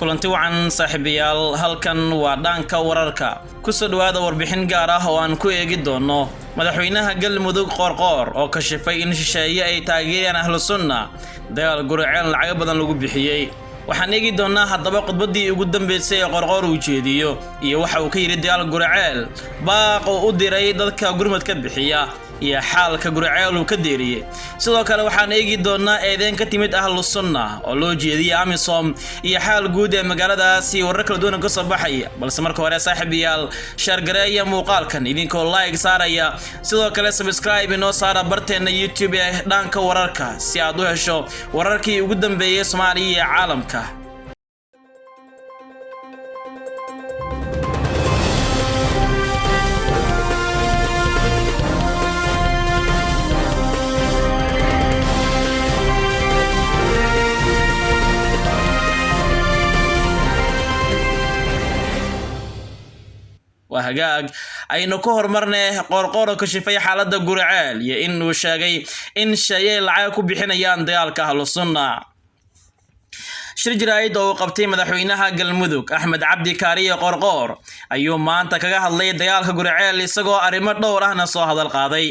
kulanti wacan saaxiibayaal halkan waa dhaanka wararka ku soo dhawaada warbixin gaar ah oo aan ku eegi doono madaxweynaha Galmudug Qorqor oo ka shafay in shisheeye ay taageeraan ahlu sunna dagaal guriceel lacag badan lagu bixiyay waxaan eegi doonaa haddaba khudbadii ugu dambeysay ee Qorqor uu jeediyo iyo waxa uu ka yiri dagaal guriceel baaq oo u diray dadka gurmadka bixiya iyo xaalka guriceel uu ka deeriyay sidoo kale waxaan eegi doonaa eedeyn ka timid ahlu sunna oo loo jeediyay amisom iyo xaal guud ee magaaladaas iyo warar kala duwan ka soo baxay balse marka hore saaxiibayaal share gareeya muuqaalkan idinkoo like saaraya sidoo kale subscribe inoo saara barteena YouTube ee dhaanka wararka si aad u hesho wararkii ugu dambeeyay Soomaaliya iyo caalamka وهجاج aynu ku hormarnay Qorqor ka shifay xaaladda guriceel iyo in uu sheegay in shay lacag ku bixinayaan dagaalka ahlu sunna shir jiraayid oo qabtay madaxweynaha Galmudug Axmed Cabdi Kaariye Qorqor ayuu maanta kaga hadlay dagaalka guriceel isagoo arrimo dhowr ahna soo hadal qaaday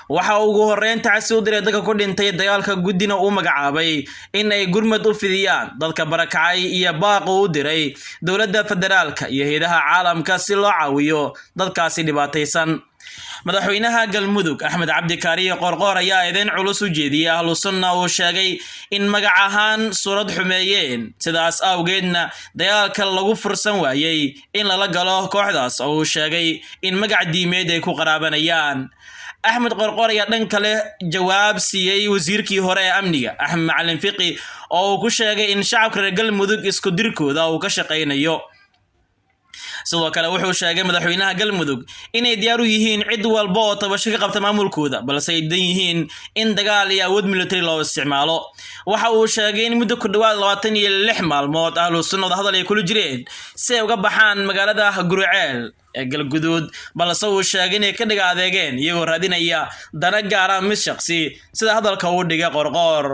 waxa ugu horeynta casi u diray dadka ku dhintay dagaalka gudina uu magacaabay in ay gurmad u fidiyaan dadka barakacay iyo baaq u diray dawladda federaalka iyo hay'adaha caalamka si loo caawiyo dadkaasi dhibaataysan madaxweynaha Galmudug Axmed Cabdi Kaariye Qorqor ayaa idin culus u jeediyay ahlu sunna oo sheegay in magac ahaan suurad xumeeyeen sidaas awgeedna dagaalka lagu fursan waayay in la galo kooxdaas oo sheegay in magac diimeed ay ku qaraabanayaan Axmed Qorqor ayaa dhan kale jawaab siiyay wasiirkii hore ee amniga Axmed Macalin Fiqi oo ku sheegay in shacabka reer Galmudug isku dirkooda uu ka shaqeynayo sidoo kale wuxuu sheegay madaxweynaha Galmudug inay diyaar u yihiin cid walba oo tabasho ka qabta maamulkooda balse ay dan yihiin in dagaal iyo awood military loo isticmaalo waxa uu sheegay in muddo ku dhawaad 26 maalmood ahlu sunna hadal ay kula jireen si ay uga baxaan magaalada guriceel ee Galguduud balse uu sheegay inay ka dhiga adeegeen iyagoo raadinaya dana gaar ah mid shakhsi sida hadalka uu dhigay Qorqor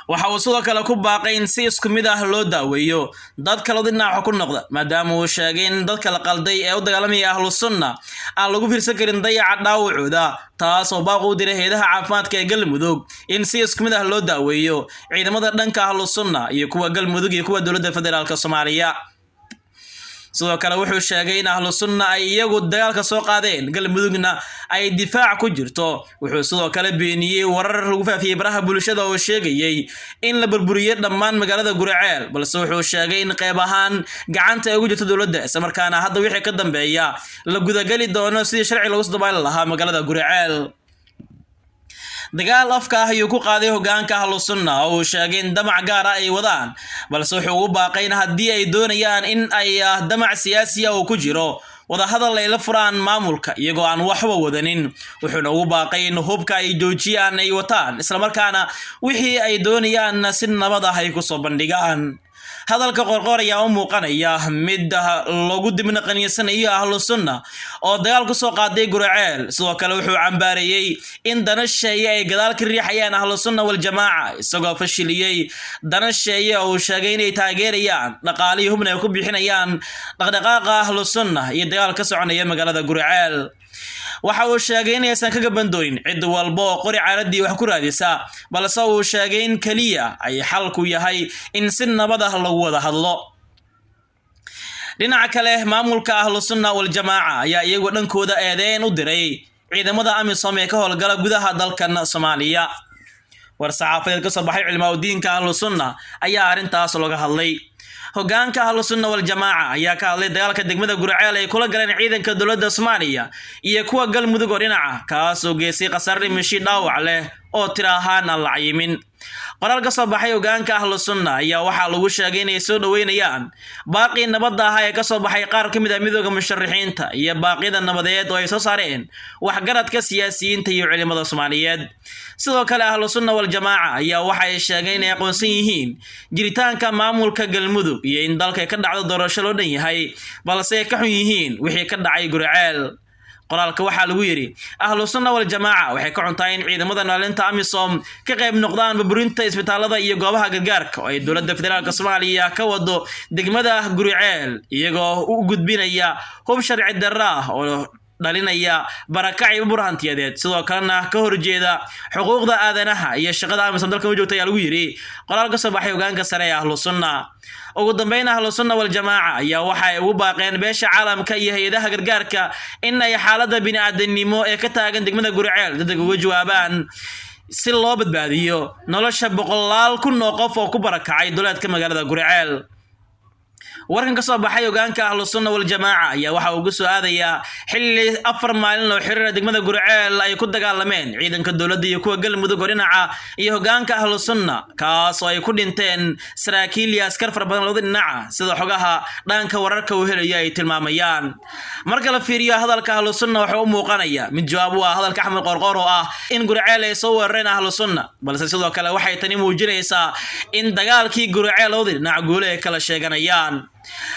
waxa uu sidoo kale ku baaqay in si isku mid ah loo daaweeyo dad kala dhinac ku noqda maadaama uu sheegay in dadka la qalday ee u dagaalamaya ahlu sunna aan lagu fiirsan karin dayaca dhaawacooda taas oo baaq u diray hay'adaha caafimaadka ee Galmudug in si isku mid ah loo daaweeyo ciidamada dhanka ahlu sunna iyo kuwa Galmudug iyo kuwa dawladda federaalka Soomaaliya sidoo kale wuxuu sheegay in ahlu sunna ay iyagu dagaalka soo qaadeen Galmudugna ay difaac ku jirto wuxuu sidoo kale beeniyay warar lagu faafiyay baraha bulshada oo sheegayay in la burburiyay dhammaan magaalada guriceel balse wuxuu sheegay in qayb ahaan gacanta ay ugu jirto dawladda isla markaana hadda wixii ka dambeeya la gudagali doono sidii sharci lagu soo lahaa magaalada guriceel dagaal afka ah ayuu ku qaaday hogaanka ahlu sunna oo sheegay in damac gaar ah ay wadaan balse wuxuu u baaqay in haddii ay doonayaan in ay damac siyaasi ah oo ku jiro wada hadal ay la furaan maamulka iyagoo aan waxba wadanin wuxuuna ugu baaqay in hubka ay joojiyaan ay wataan isla markaana wixii ay doonayaan si nabad ah ay ku soo bandhigaan hadalka Qorqor ayaa u muuqanaya mid lagu dibna qaniisanayo ahlu sunna oo dagaal ku soo qaaday guriceel sidoo kale wuxuu cambaarayay in dana shay ay gadaal ka riixayaan ahlu sunna wal jamaa isagoo fashiliyay dana shay oo sheegay inay taageerayaan dhaqaalihi hubna ay ku bixinayaan dhaqdhaqaaqa ahlu sunna iyo dagaal ka soconaya magaalada guriceel waxa uu sheegay in aysan kaga bandoonin cid walba oo qori caaladii wax ku raadisa balse uu sheegay in kaliya ay xalku yahay in si nabad ah lagu wada hadlo dhinaca kale maamulka ahlu sunna wal jamaa ayaa iyagu dhankooda eedeyn u diray ciidamada amisom ee ka howlgala gudaha dalkan Soomaaliya war saxaafadeed ka soo baxay cilmiga diinka ahlu sunna ayaa arintaas looga hadlay hogaanka ahlu sunna wal jamaa ayaa ka hadlay dagaalka degmada guriceel ay kula galeen ciidanka dawladda Soomaaliya iyo kuwa Galmudug oo dhinaca kaas oo geesay qasar mishi dhaawac leh oo tiraahaan aan la cayimin qoraal ka soo baxay hogaanka ahlu sunna ayaa waxa lagu sheegay inay soo dhaweynayaan baaqi nabadda ah ee ka soo baxay qaar ka mid ah midowga musharaxiinta iyo baaqyada nabadeed oo ay soo saareen waxgaradka siyaasiyiinta iyo culimada Soomaaliyeed sidoo kale ahlu sunna wal jamaa ayaa waxa ay sheegeen inay aqoonsan yihiin jiritaanka maamulka Galmudug iyo in dalka ka dhacdo doorasho loo dhan yahay balse ka xun yihiin wixii ka dhacay guriceel qoraalka waxaa lagu yiri ahlu sunna wal jamaa waxay ka cuntaa in ciidamada naalinta AMISOM ka qayb noqdaan burburinta isbitaalada iyo goobaha gargaarka oo ay dowladda federaalka Soomaaliya ka wado degmada Guriceel iyagoo u gudbinaya hub sharci darro ah oo dhalinaya barakacay burhantiyadeed sidoo kalena ka horjeeda xuquuqda aadanaha iyo shaqada AMISOM dalka u joogta ayaa lagu yiri qoraalka soo baxay hoggaanka sare ee ahlu sunna ugu dambeyn ahlu sunna wal jamaa ayaa waxay ugu baaqeen beesha caalamka iyo hay'adaha gargaarka in ay xaaladda bini'aadanimo ee ka taagan degmada Guriceel dad uga jawaabaan si loo badbaadiyo nolosha boqolaal kun oo qof oo ku barakacay duleedka magaalada Guriceel warkan ka soo baxay hoggaanka ahlu sunna wal jamaa ayaa waxa uu soo aadayaa xilli 4 maalin oo xiriir degmada Guriceel ay ku dagaalameen ciidanka dowladda iyo kuwa galmudug dhinaca iyo hoggaanka ahlu sunna kaas oo ay ku dhinteen saraakiil iyo askar far badan labada dhinaca sida xogaha dhanka wararka uu helayo ay tilmaamayaan marka la fiiriyo hadalka ahlu sunna waxa uu muuqanaya mid jawaab u ah hadalka Axmed Qorqor oo ah in Guriceel ay soo weerareen ahlu sunna balse sidoo kale waxay tani muujinaysaa in dagaalkii Guriceel labada dhinac guul ay kala sheeganayaan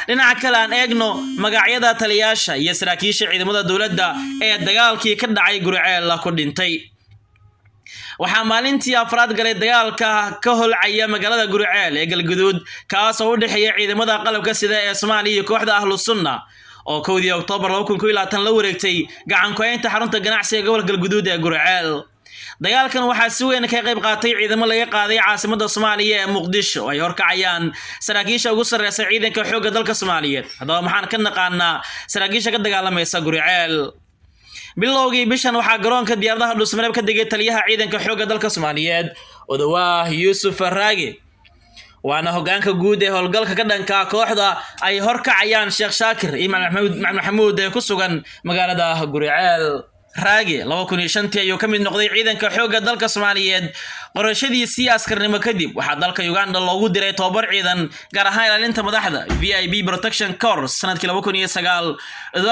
dhinaca kale aan eegno magacyada taliyaasha iyo saraakiisha ciidamada dowladda ee dagaalkii ka dhacay Guriceel ku dhintay waxaa maalintii afraad galay dagaalka ka holcaya magaalada Guriceel ee Galgaduud kaas oo u dhaxeeya ciidamada qalabka sida ee Soomaaliya iyo kooxda ahlu sunna oo 1 Oktoobar 2022 la wareegtay gacan ku haynta xarunta ganacsiga gobolka Galgaduud ee Guriceel dagaalkan waxaa si weyn ka qayb qaatay ciidamo laga qaaday caasimadda Soomaaliya ee Muqdisho ay horkacayaan saraakiisha ugu sarreeya ciidanka xoogga dalka Soomaaliyeed haddaba maxaan ka naqaanaa saraakiisha ka dagaalamaysa Guriceel bilowgii bishan waxaa garoonka diyaaradaha Dhuusamareeb ka degay taliyaha ciidanka xoogga dalka Soomaaliyeed Odawaah Yuusuf Raage waana hoggaanka guud ee howlgalka ka dhanka kooxda ay horkacayaan Sheekh Shaakir iyo Maxamuud ee ku sugan magaalada Guriceel Raage 2005 ayuu ka mid noqday ciidanka xoogga dalka Soomaaliyeed qorashadiisii askarnimo kadib waxaa dalka Uganda loogu diray tababar ciidan gaar ahaan ilaalinta madaxda VIP Protection Corps sanadkii 2009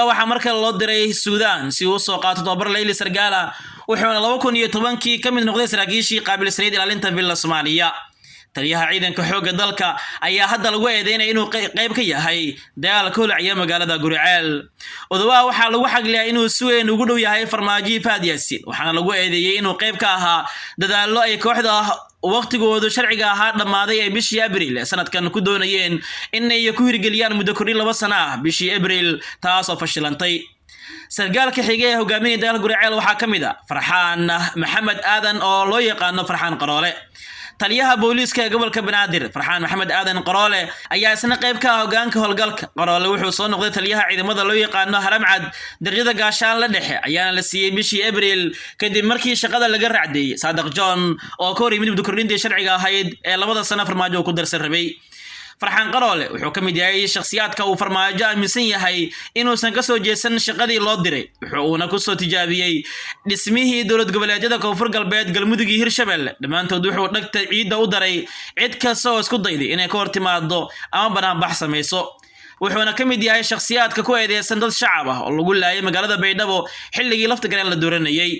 waxaa markale loo diray Suudaan si uu soo qaato tababar Leyli Sargaala wuxuuna 2010kii ka mid noqday saraakiishii qaabilsanayd ilaalinta Villa Soomaaliya taliyaha ciidanka xoogga dalka ayaa hadda lagu eedeynay inuu qayb ka yahay dagaalka holcaya magaalada Guriceel Odawaah waxaa lagu xagliyay inuu si weyn ugu dhow yahay farmaajo Fahad Yaasiin waxaana lagu eedeeyay inuu qayb ka ahaa dadaallo ay kooxda waqtigoodu sharciga ahaa dhamaaday ee bishii Abriil sanadkan ku doonayeen in ay ku hirgeliyaan muddo kordhin 2 sano ah bishii Abriil taas oo fashilantay sargaalka xigay ee hogaaminaya dagaalka Guriceel waxaa ka mid ah Farxaan Maxamed Aadan oo loo yaqaan Farxaan Qaroole taliyaha booliiska ee gobolka Banaadir Farxaan Maxamed Aadan Qaroole ayaa isna qayb ka ah hoggaanka howlgalka Qaroole wuxuu soo noqday taliyaha ciidamada loo yaqaan Haramcad darajada gaashaan la dhexe ayaana la siiyay bishii Abriil kadib markii shaqada laga raacday Saadiq John oo ka hor yimid muddo kordhintii sharciga ahayd ee 2 sano farmaajo ku darsan rabay Farxaan Qaroole wuxuu ka mid yahay shakhsiyaadka uu farmaajo aaminsan yahay inuusan ka soo jeesan shaqadii loo diray wuxuuna ku soo tijaabiyay dhismihii dowlad goboleedyada Koonfur Galbeed Galmudug iyo Hirshabelle dhamaantood wuxuu dhagta ciidda u daray cid kasta oo isku dayday inay ka hor timaado ama banaanbax samayso wuxuuna ka mid yahay shakhsiyaadka ku eedeysan dad shacab ah oo lagu laayay magaalada Baydhabo xilligii lafta gareen la dooranayay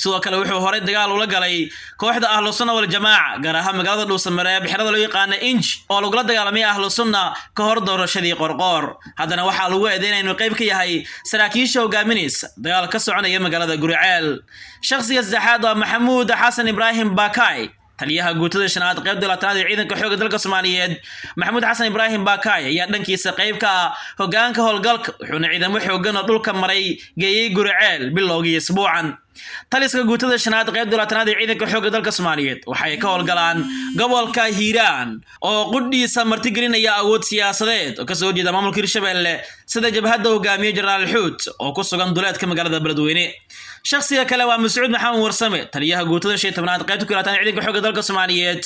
sidoo kale wuxuu hore dagaal ula galay kooxda ahlu sunna wal jamaa gaar ahaan magaalada Dhuusamareeb xirada loo yaqaan Inj oo lagu la dagaalamay ahlu sunna ka hor doorashadii Qorqor haddana waxaa lagu eedeynay inuu qayb ka yahay saraakiisha hogaaminaysa dagaal ka soconaya magaalada Guriceel shakhsiga saddexaad waa Maxamuud Xasan Ibraahim Baakay taliyaha guutada shanaad qaybta 2aad ee ciidanka xoogga dalka Soomaaliyeed Maxamuud Xasan Ibraahim Baakay ayaa dhankiisa qayb ka ah hoggaanka howlgalka wuxuuna ciidamo xooggan oo dhulka maray geeyay Guriceel bilowgii isbuucan taliska guutada shanaad qaybta 2aad ee ciidanka xoogga dalka Soomaaliyeed waxay ka howlgalaan gobolka Hiiraan oo qudhiisa martigelinaya awood siyaasadeed oo ka soo jeeda maamulka Hirshabelle sida jabhadda hogaamiye Generaal Xuut oo ku sugan duleedka magaalada Beledweyne shakhsiga kale waa Mas'uud Maxamed Warsame taliyaha guutada 15aad qaybta 2aad ee ciidanka xoogga dalka Soomaaliyeed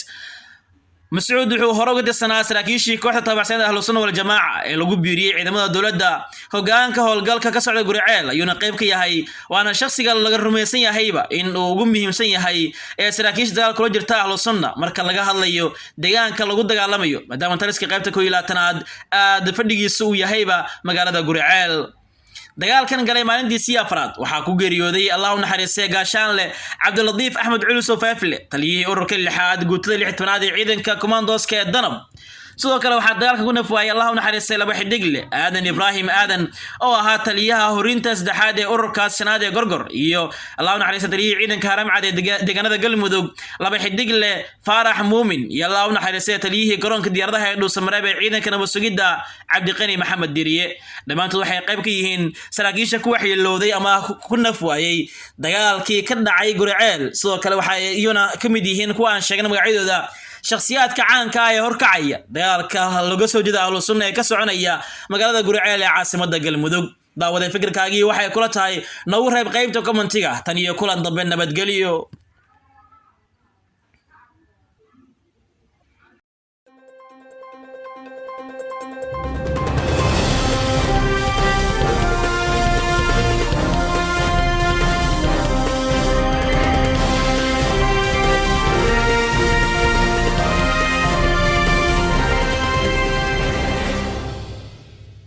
Mas'uud wuxuu hore uga tirsanaa saraakiishii kooxda taabacsan ahlu sunna wal jamaa ee lagu biiriyay ciidamada dowladda hoggaanka howlgalka ka socda Guriceel ayuuna qayb ka yahay waana shakhsiga laga rumaysan yahayba in uu ugu muhiimsan yahay ee saraakiisha dagaalka kula jirta ahlu sunna marka laga hadlayo deegaanka lagu dagaalamayo maadaama taliska qaybta 12aad aad fadhigiisu uu yahayba magaalada Guriceel dagaalkan galay maalintii afraad waxaa ku geeriyooday Allah u naxariistay gaashaanle Cabduladiif Axmed Culus oo Faafile taliyihii ururka 6aad guutada 16aad ee ciidanka commandoska ee Danab sidoo kale waxaa dagaalka ku nafwaayay allah u naxariistay laba xidigle aadan ibraahim aadan oo ahaa taliyaha horinta saddexaad ee ururkaas shanaad ee gorgor iyo allah u naxariistay taliyihii ciidanka haramcad ee deegaanada galmudug laba xidigle faarax muumin iyo allah u naxariistay taliyihii garoonka diyaaradaha ee dhuusamareeb ee ciidanka nabad sugidda cabdiqani maxamed diriye dhammaantood waxay qayb ka yihiin saraakiisha ku waxyeelowday ama ku nafwaayay dagaalkii ka dhacay Guriceel sidoo kale waxay iyuna ka mid yihiin kuwa aan sheegnay magacyadooda shakhsiyaadka caanka ah ee horkacaya dagaalka laga soo jeeda ahlu sunna ee ka soconaya magaalada Guriceel ee caasimadda Galmudug daawada fikirkaagii waxay kula tahay nagu reeb qaybta commentiga tan iyo kulan dambe nabadgelyo